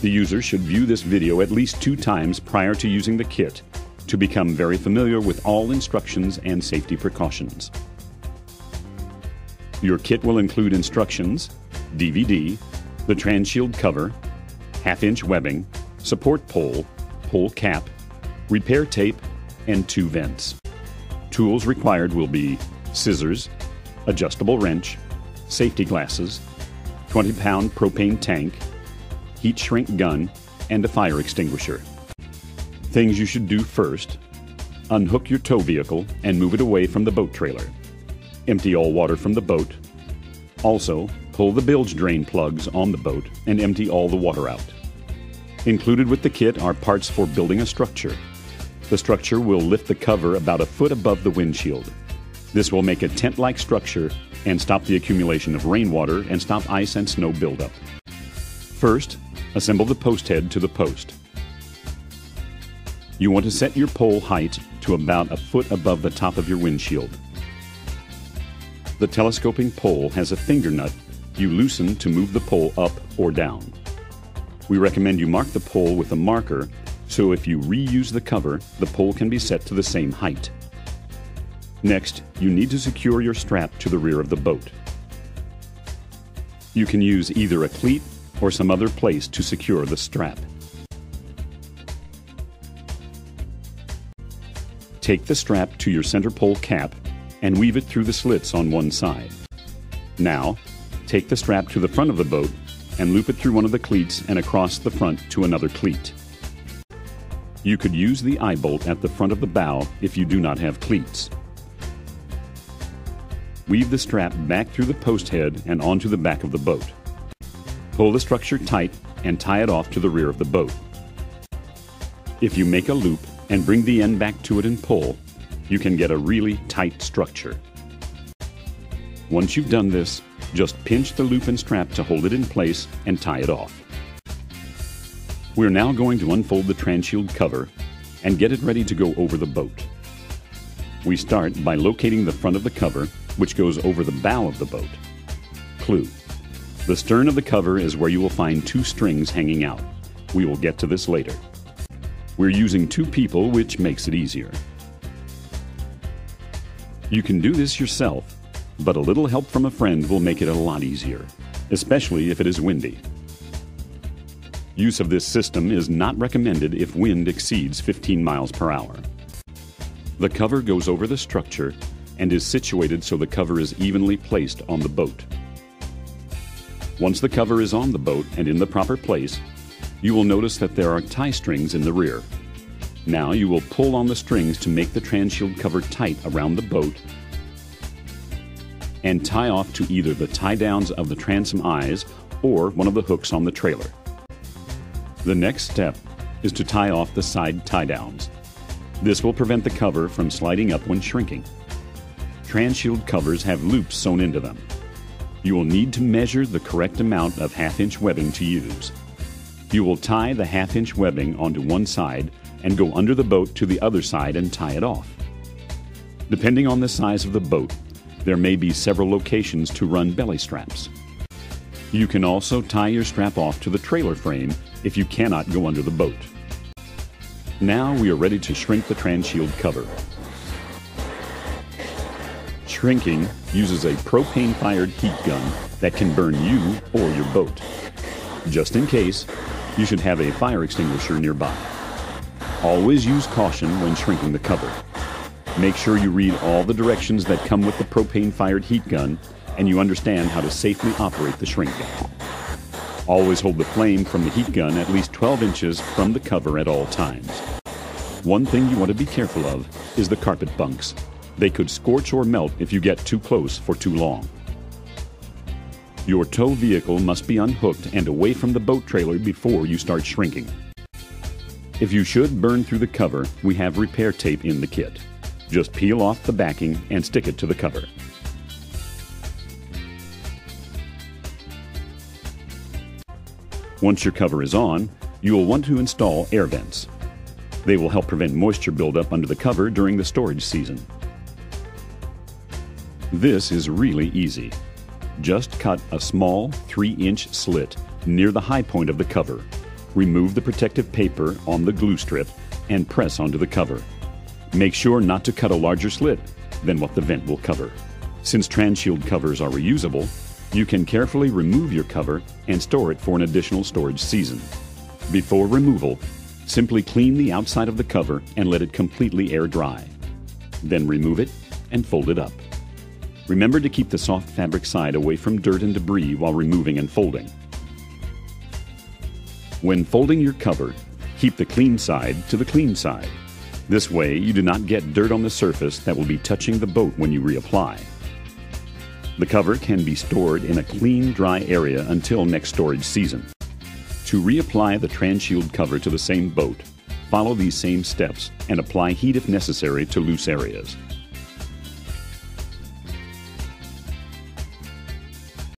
The user should view this video at least 2 times prior to using the kit to become very familiar with all instructions and safety precautions. Your kit will include instructions, DVD, the Transhield cover, half-inch webbing, support pole, pole cap, repair tape, and 2 vents. Tools required will be scissors, adjustable wrench, safety glasses, 20-pound propane tank, heat shrink gun, and a fire extinguisher. Things you should do first: unhook your tow vehicle and move it away from the boat trailer. Empty all water from the boat. Also, pull the bilge drain plugs on the boat and empty all the water out. Included with the kit are parts for building a structure. The structure will lift the cover about a foot above the windshield. This will make a tent-like structure and stop the accumulation of rainwater and stop ice and snow buildup. First, assemble the post head to the post. You want to set your pole height to about a foot above the top of your windshield. The telescoping pole has a finger nut you loosen to move the pole up or down. We recommend you mark the pole with a marker, so if you reuse the cover, the pole can be set to the same height. Next, you need to secure your strap to the rear of the boat. You can use either a cleat or some other place to secure the strap. Take the strap to your center pole cap and weave it through the slits on one side. Now, take the strap to the front of the boat and loop it through one of the cleats and across the front to another cleat. You could use the eye bolt at the front of the bow if you do not have cleats. Weave the strap back through the post head and onto the back of the boat. Pull the structure tight and tie it off to the rear of the boat. If you make a loop and bring the end back to it and pull, you can get a really tight structure. Once you've done this, just pinch the loop and strap to hold it in place and tie it off. We're now going to unfold the Transhield cover and get it ready to go over the boat. We start by locating the front of the cover, which goes over the bow of the boat. Clue: the stern of the cover is where you will find 2 strings hanging out. We will get to this later. We're using 2 people, which makes it easier. You can do this yourself, but a little help from a friend will make it a lot easier, especially if it is windy. Use of this system is not recommended if wind exceeds 15 miles per hour. The cover goes over the structure and is situated so the cover is evenly placed on the boat. Once the cover is on the boat and in the proper place, you will notice that there are tie strings in the rear. Now you will pull on the strings to make the Transhield cover tight around the boat and tie off to either the tie downs of the transom eyes or one of the hooks on the trailer. The next step is to tie off the side tie downs. This will prevent the cover from sliding up when shrinking. Transhield covers have loops sewn into them. You will need to measure the correct amount of half-inch webbing to use. You will tie the half-inch webbing onto one side and go under the boat to the other side and tie it off. Depending on the size of the boat, there may be several locations to run belly straps. You can also tie your strap off to the trailer frame if you cannot go under the boat. Now we are ready to shrink the Transhield cover. Shrinking uses a propane-fired heat gun that can burn you or your boat. Just in case, you should have a fire extinguisher nearby. Always use caution when shrinking the cover. Make sure you read all the directions that come with the propane-fired heat gun and you understand how to safely operate the shrink gun. Always hold the flame from the heat gun at least 12 inches from the cover at all times. One thing you want to be careful of is the carpet bunks. They could scorch or melt if you get too close for too long. Your tow vehicle must be unhooked and away from the boat trailer before you start shrinking. If you should burn through the cover, we have repair tape in the kit. Just peel off the backing and stick it to the cover. Once your cover is on, you will want to install air vents. They will help prevent moisture buildup under the cover during the storage season. This is really easy. Just cut a small 3-inch slit near the high point of the cover. Remove the protective paper on the glue strip and press onto the cover. Make sure not to cut a larger slit than what the vent will cover. Since Transhield covers are reusable, you can carefully remove your cover and store it for an additional storage season. Before removal, simply clean the outside of the cover and let it completely air dry. Then remove it and fold it up. Remember to keep the soft fabric side away from dirt and debris while removing and folding. When folding your cover, keep the clean side to the clean side. This way, you do not get dirt on the surface that will be touching the boat when you reapply. The cover can be stored in a clean, dry area until next storage season. To reapply the Transhield cover to the same boat, follow these same steps and apply heat if necessary to loose areas.